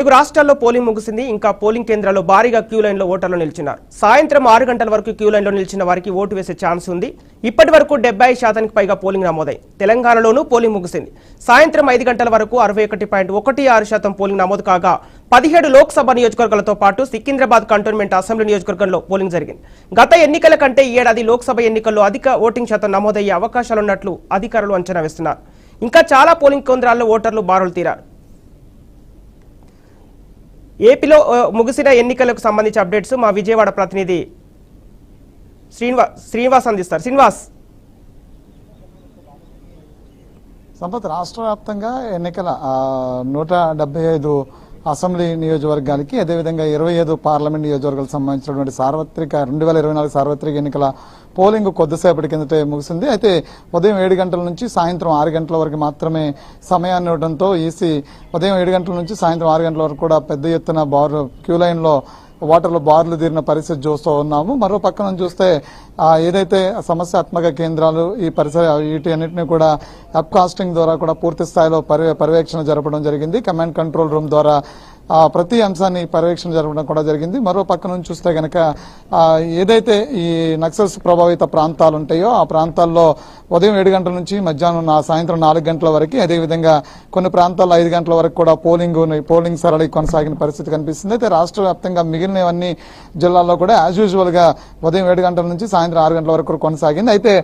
తెలుగు రాష్ట్రాల్లో పోలింగ్ ముగిసింది. ఇంకా పోలింగ్ కేంద్రాల్లో భారీగా క్యూ లైన్లో ఓటర్లు నిలిచినారు. సాయంత్రం 6 గంటల వరకు క్యూ లైన్లో నిలిచిన వారికి ఓటు వేసే ఛాన్స్ ఉంది. ఇప్పటి వరకు 70% పైగా పోలింగ్ నమోదై తెలంగాణలోనూ పోలింగ్ ముగిసింది. సాయంత్రం 5 గంటల వరకు 61.16% పోలింగ్ నమోదు కాగా 17 లోక్సభ నియోజకవర్గాలతో పాటు సికింద్రాబాద్ కంటోన్మెంట్ అసెంబ్లీ నియోజకవర్గంలో పోలింగ్ జరిగింది. గత ఎన్నికల కంటే ఈ ఏడాది లోక్సభ ఎన్నికల్లో అధిక ఓటింగ్ శాతం నమోదయ్యే అవకాశాలున్నట్లు అధికారులు అంచనా వేస్తున్నారు. ఇంకా చాలా పోలింగ్ కేంద్రాల్లో ఓటర్లు బారులు తీరారు. ఏపీలో ముగిసిన ఎన్నికలకు సంబంధించి అప్డేట్స్ మా విజయవాడ ప్రతినిధి శ్రీనివాస్ అందిస్తారు. శ్రీనివాస్, సంపత్, రాష్ట్ర వ్యాప్తంగా ఎన్నికల 175 అసెంబ్లీ నియోజకవర్గాలకి అదేవిధంగా 25 పార్లమెంట్ నియోజకవర్గాలకు సంబంధించినటువంటి 2024 సార్వత్రిక ఎన్నికల పోలింగ్ కొద్దిసేపటి కిందటే ముగిసింది. అయితే ఉదయం 7 గంటల నుంచి సాయంత్రం 6 గంటల వరకు మాత్రమే సమయాన్ని ఇవ్వడంతో ఈసీ ఉదయం 7 గంటల నుంచి సాయంత్రం 6 గంటల వరకు కూడా పెద్ద ఎత్తున క్యూ లైన్లో ఓటర్లు బార్లు తీరిన పరిస్థితి చూస్తూ ఉన్నాము. మరో పక్కన చూస్తే ఏదైతే సమస్యాత్మక కేంద్రాలు వీటి అన్నింటినీ కూడా వెబ్కాస్టింగ్ ద్వారా కూడా పూర్తి స్థాయిలో పర్యవేక్షణ జరపడం జరిగింది. కమాండ్ కంట్రోల్ రూమ్ ద్వారా ప్రతి అంశాన్ని పర్యవేక్షణ జరపడం కూడా జరిగింది. మరో పక్క నుంచి చూస్తే కనుక ఏదైతే ఈ నక్సల్స్ ప్రభావిత ప్రాంతాలు ఉంటాయో ఆ ప్రాంతాల్లో ఉదయం 7 గంటల నుంచి మధ్యాహ్నం సాయంత్రం 4 గంటల వరకు, అదేవిధంగా కొన్ని ప్రాంతాల్లో 5 గంటల వరకు కూడా పోలింగ్ సరళి కొనసాగిన పరిస్థితి కనిపిస్తుంది. అయితే రాష్ట్ర వ్యాప్తంగా మిగిలినవన్నీ జిల్లాల్లో కూడా యాజ్ యూజువల్ గా ఉదయం 7 గంటల నుంచి సాయంత్రం 6 గంటల వరకు కొనసాగింది. అయితే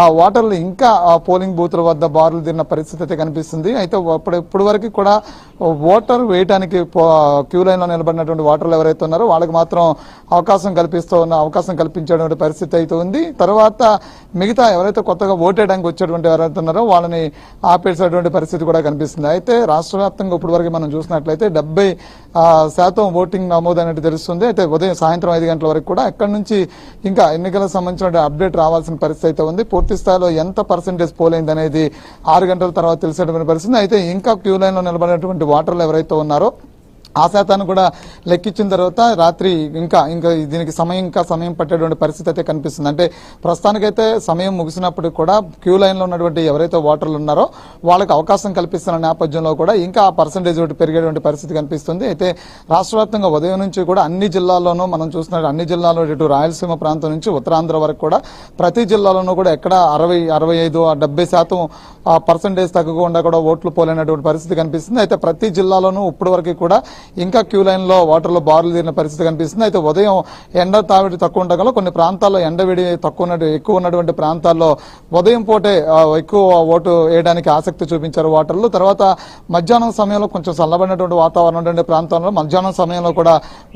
ఆ ఓటర్లు ఇంకా పోలింగ్ బూత్ల వద్ద బారులు తీరిన పరిస్థితి అయితే కనిపిస్తుంది. అయితే ఇప్పటి వరకు కూడా ఓటర్ వేయడానికి క్యూ లైన్ లో నిలబడినటువంటి ఓటర్లు ఎవరైతే ఉన్నారో వాళ్ళకి మాత్రం అవకాశం కల్పించేటువంటి పరిస్థితి అయితే ఉంది. తర్వాత మిగతా ఎవరైతే కొత్తగా ఓటేయడానికి వచ్చేటువంటి ఎవరైతే ఉన్నారో వాళ్ళని ఆపేసేటువంటి పరిస్థితి కూడా కనిపిస్తుంది. అయితే రాష్ట్ర వ్యాప్తంగా ఇప్పటి వరకు మనం చూసినట్లయితే 70% ఓటింగ్ నమోదు అనేది తెలుస్తుంది. అయితే ఉదయం సాయంత్రం 5 గంటల వరకు కూడా ఎక్కడి నుంచి ఇంకా ఎన్నికలకు సంబంధించిన అప్డేట్ రావాల్సిన పరిస్థితి అయితే ఉంది. పూర్తి స్థాయిలో ఎంత పర్సెంటేజ్ పోలైంది అనేది 6 గంటల తర్వాత తెలిసేటువంటి పరిస్థితి. అయితే ఇంకా క్యూ లైన్ లో నిలబడినటువంటి ఓటర్లు ఎవరైతే ఉన్నారో ఆ శాతాన్ని కూడా లెక్కించిన తర్వాత రాత్రి ఇంకా దీనికి సమయం పట్టేటువంటి పరిస్థితి అయితే కనిపిస్తుంది. అంటే ప్రస్తుతానికైతే సమయం ముగిసినప్పుడు కూడా క్యూ లైన్ లో ఉన్నటువంటి ఎవరైతే ఓటర్లు ఉన్నారో వాళ్ళకి అవకాశం కల్పిస్తున్న నేపథ్యంలో కూడా ఇంకా ఆ పర్సెంటేజ్ పెరిగేటువంటి పరిస్థితి కనిపిస్తుంది. అయితే రాష్ట్ర వ్యాప్తంగా ఉదయం నుంచి కూడా అన్ని జిల్లాల్లోనూ మనం చూస్తున్న అన్ని జిల్లాల్లో ఇటు రాయలసీమ ప్రాంతం నుంచి ఉత్తరాంధ్ర వరకు కూడా ప్రతి జిల్లాలోనూ కూడా ఎక్కడ 65, 70% పర్సెంటేజ్ తగ్గకుండా కూడా ఓట్లు పోలేనటువంటి పరిస్థితి కనిపిస్తుంది. అయితే ప్రతి జిల్లాలోనూ ఇప్పటి వరకు కూడా ఇంకా క్యూ లైన్ లో ఓటర్లు బారులు తీరిన పరిస్థితి కనిపిస్తుంది. అయితే ఉదయం ఎండ తావిడి తక్కువ ఉండగల కొన్ని ప్రాంతాల్లో ఎండవిడి ఎక్కువ ఉన్నటువంటి ప్రాంతాల్లో ఉదయం పూటే ఎక్కువ ఓటు వేయడానికి ఆసక్తి చూపించారు ఓటర్లు. తర్వాత మధ్యాహ్నం సమయంలో కొంచెం చల్లబడినటువంటి వాతావరణం ఉండే ప్రాంతాల్లో మధ్యాహ్నం సమయంలో కూడా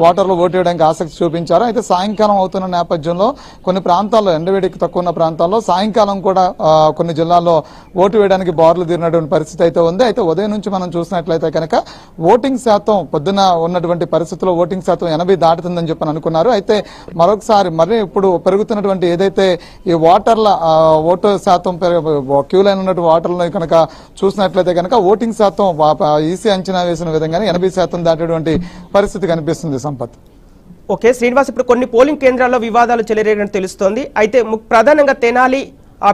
ఓటర్లు ఓటు వేయడానికి ఆసక్తి చూపించారు. అయితే సాయంకాలం అవుతున్న నేపథ్యంలో కొన్ని ప్రాంతాల్లో ఎండవేడికి తక్కువ ఉన్న ప్రాంతాల్లో సాయంకాలం కూడా కొన్ని జిల్లాల్లో ఓటు వేయడానికి బారులు తీరినటువంటి పరిస్థితి అయితే ఉంది. అయితే ఉదయం నుంచి మనం చూసినట్లయితే కనుక ఓటింగ్ శాతం పొద్దున ఉన్నటువంటి పరిస్థితుల్లో ఓటింగ్ శాతం 80 దాటుతుందని చెప్పని అనుకున్నారు. అయితే మరొకసారి ఇప్పుడు పెరుగుతున్నటువంటి ఏదైతే ఈ ఓటు శాతం క్యూ లైన్ ఉన్నటువంటి ఓటర్లను కనుక చూసినట్లయితే కనుక ఓటింగ్ శాతం ఈసీ అంచనా వేసిన విధంగానే 80% దాటేటువంటి పరిస్థితి కనిపిస్తుంది. సంపత్. ఓకే శ్రీనివాస్, ఇప్పుడు కొన్ని పోలింగ్ కేంద్రాల్లో వివాదాలు చెలరేగినట్టు తెలుస్తోంది. అయితే ప్రధానంగా తెనాలి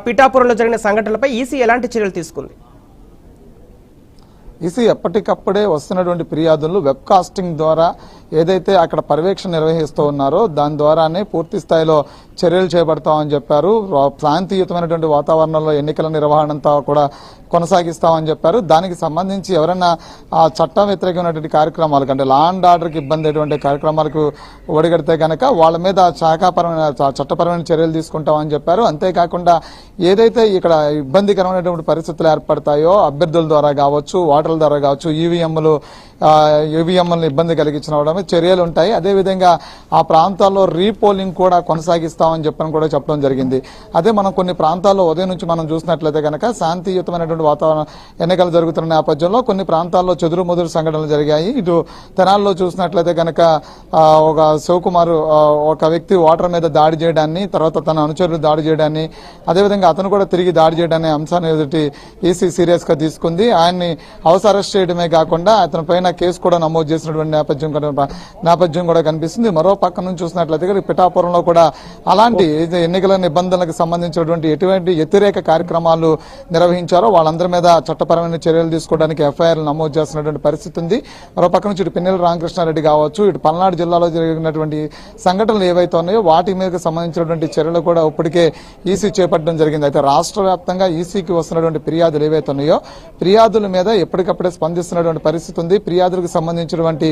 పిఠాపురంలో జరిగిన సంఘటనలపై ఈసీ ఎలాంటి చర్యలు తీసుకుంది? ఈసీ ఎప్పటికప్పుడే వస్తున్నటువంటి ఫిర్యాదులను వెబ్కాస్టింగ్ ద్వారా ఏదైతే అక్కడ పర్యవేక్షణ నిర్వహిస్తూ ఉన్నారో దాని ద్వారానే పూర్తి స్థాయిలో చర్యలు చేపడతామని చెప్పారు. శాంతియుతమైనటువంటి వాతావరణంలో ఎన్నికల నిర్వహణ అంతా కూడా కొనసాగిస్తామని చెప్పారు. దానికి సంబంధించి ఎవరైనా చట్ట వ్యతిరేకమైనటువంటి కార్యక్రమాలకు అంటే లా అండ్ ఆర్డర్కి ఇబ్బంది అయ్యేటువంటి కార్యక్రమాలకు ఒడిగడితే కనుక వాళ్ళ మీద చట్టపరమైన చర్యలు తీసుకుంటామని చెప్పారు. అంతేకాకుండా ఏదైతే ఇక్కడ ఇబ్బందికరమైనటువంటి పరిస్థితులు ఏర్పడతాయో అభ్యర్థుల ద్వారా కావచ్చు, ఓటర్ల ద్వారా కావచ్చు, ఈవీఎంలను ఇబ్బంది కలిగించడం చర్యలు ఉంటాయి. అదేవిధంగా ఆ ప్రాంతాల్లో రీపోలింగ్ కూడా కొనసాగిస్తామని చెప్పడం జరిగింది. అదే మనం కొన్ని ప్రాంతాల్లో ఉదయం నుంచి మనం చూసినట్లయితే కనుక శాంతియుతమైనటువంటి వాతావరణం ఎన్నికలు జరుగుతున్న నేపథ్యంలో కొన్ని ప్రాంతాల్లో చెదురుమదురు సంఘటనలు జరిగాయి. ఇటు తెనాల్లో చూసినట్లయితే కనుక ఒక శివకుమార్ ఒక వ్యక్తి ఓటర్ మీద దాడి చేయడాన్ని, తర్వాత తన అనుచరులు దాడి చేయడాన్ని, అదేవిధంగా అతను కూడా తిరిగి దాడి చేయడాన్ని అంశాన్ని ఎదుటి ఈసీ సీరియస్ గా తీసుకుంది. ఆయన్ని హౌస్ అరెస్ట్ చేయడమే కాకుండా అతని పైన కేసు కూడా నమోదు చేసినటువంటి నేపథ్యం కూడా కనిపిస్తుంది. మరో పక్క నుంచి చూసినట్లయితే పిఠాపురంలో కూడా అలాంటి ఎన్నికల నిబంధనలకు సంబంధించినటువంటి ఎటువంటి వ్యతిరేక కార్యక్రమాలు నిర్వహించారో వాళ్ళందరి మీద చట్టపరమైన చర్యలు తీసుకోవడానికి ఎఫ్ఐఆర్లు నమోదు చేస్తున్నటువంటి పరిస్థితి ఉంది. మరో పక్క నుంచి ఇటు పిన్నెల రామకృష్ణారెడ్డి కావచ్చు, ఇటు పల్నాడు జిల్లాలో జరిగినటువంటి సంఘటనలు ఏవైతే ఉన్నాయో వాటి మీద సంబంధించినటువంటి చర్యలు కూడా ఇప్పటికే ఈసీ చేపట్టడం జరిగింది. అయితే రాష్ట్ర వ్యాప్తంగా ఈసీకి వస్తున్నటువంటి ఫిర్యాదులు ఏవైతే ఉన్నాయో ఫిర్యాదుల మీద ఎప్పటికప్పుడే స్పందిస్తున్నటువంటి పరిస్థితి ఉంది. ఫిర్యాదులకు సంబంధించినటువంటి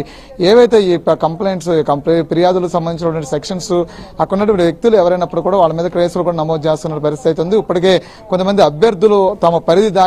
ఏవైతే ఈ ఫిర్యాదులకు సంబంధించినటువంటి సెక్షన్స్ అక్కడ ఉన్నటువంటి వ్యక్తులు ఎవరైనప్పుడు కూడా వాళ్ళ మీద కేసులు కూడా నమోదు చేస్తున్న పరిస్థితి ఉంది. ఇప్పటికే కొంతమంది అభ్యర్థులు తమ పరిధి దాటి